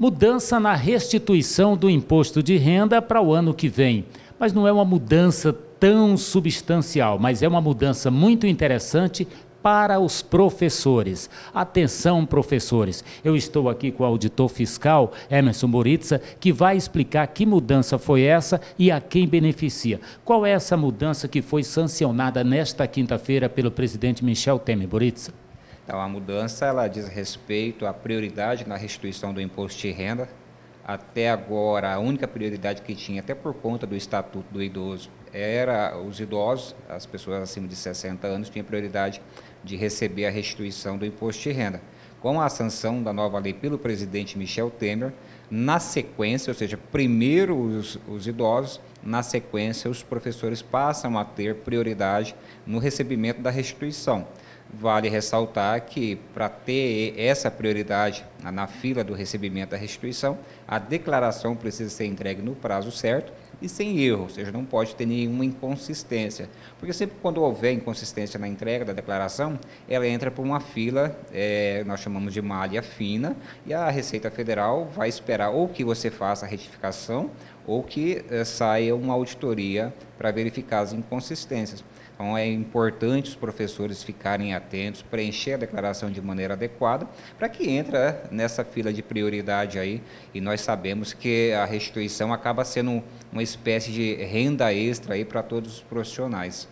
Mudança na restituição do imposto de renda para o ano que vem. Mas não é uma mudança tão substancial, mas é uma mudança muito interessante para os professores. Atenção, professores, eu estou aqui com o auditor fiscal, Emerson Boritza, que vai explicar que mudança foi essa e a quem beneficia. Qual é essa mudança que foi sancionada nesta quinta-feira pelo presidente Michel Temer, Boritza? Então, a mudança ela diz respeito à prioridade na restituição do imposto de renda. Até agora, a única prioridade que tinha, até por conta do Estatuto do Idoso, era os idosos, as pessoas acima de 60 anos, tinham prioridade de receber a restituição do imposto de renda. Com a sanção da nova lei pelo presidente Michel Temer, na sequência, ou seja, primeiro os idosos, na sequência os professores passam a ter prioridade no recebimento da restituição. Vale ressaltar que, para ter essa prioridade na fila do recebimento da restituição, a declaração precisa ser entregue no prazo certo e sem erro, ou seja, não pode ter nenhuma inconsistência. Porque sempre quando houver inconsistência na entrega da declaração, ela entra por uma fila, nós chamamos de malha fina, e a Receita Federal vai esperar ou que você faça a retificação ou que saia uma auditoria para verificar as inconsistências. Então, é importante os professores ficarem atentos, preencher a declaração de maneira adequada, para que entre nessa fila de prioridade aí, e nós sabemos que a restituição acaba sendo uma espécie de renda extra aí para todos os profissionais.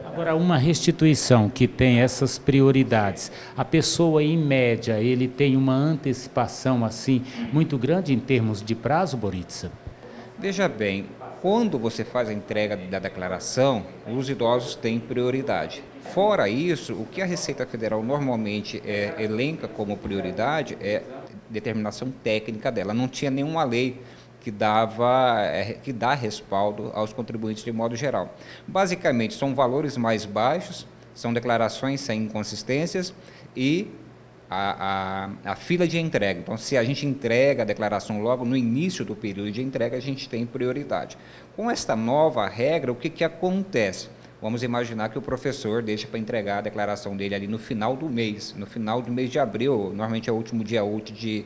Agora, uma restituição que tem essas prioridades, a pessoa, em média, ele tem uma antecipação assim muito grande em termos de prazo, Boritza? Veja bem, quando você faz a entrega da declaração, os idosos têm prioridade. Fora isso, o que a Receita Federal normalmente elenca como prioridade é determinação técnica dela. Não tinha nenhuma lei que dá respaldo aos contribuintes de modo geral. Basicamente, são valores mais baixos, são declarações sem inconsistências e a fila de entrega. Então, se a gente entrega a declaração logo no início do período de entrega, a gente tem prioridade. Com esta nova regra, o que acontece? Vamos imaginar que o professor deixa para entregar a declaração dele ali no final do mês de abril, normalmente é o último dia útil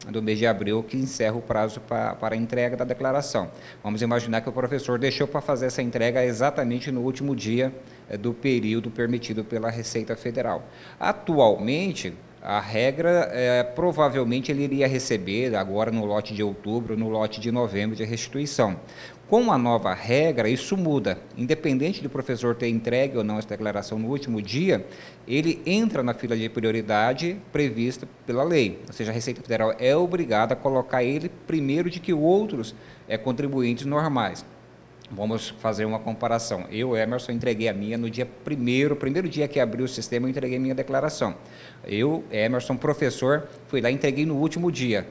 do mês de abril que encerra o prazo para a entrega da declaração. Vamos imaginar que o professor deixou para fazer essa entrega exatamente no último dia do período permitido pela Receita Federal. Atualmente, a regra, provavelmente ele iria receber agora no lote de outubro, no lote de novembro de restituição. Com a nova regra, isso muda. Independente do professor ter entregue ou não essa declaração no último dia, ele entra na fila de prioridade prevista pela lei. Ou seja, a Receita Federal é obrigada a colocar ele primeiro de que outros contribuintes normais. Vamos fazer uma comparação. Eu, Emerson, entreguei a minha no dia primeiro dia que abriu o sistema, eu entreguei a minha declaração. Eu, Emerson, professor, fui lá e entreguei no último dia.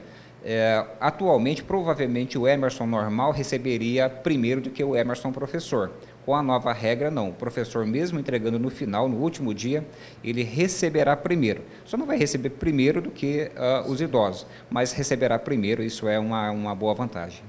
Atualmente, provavelmente, o Emerson normal receberia primeiro do que o Emerson professor. Com a nova regra, não. O professor, mesmo entregando no final, no último dia, ele receberá primeiro. Só não vai receber primeiro do que os idosos, mas receberá primeiro, isso é uma boa vantagem.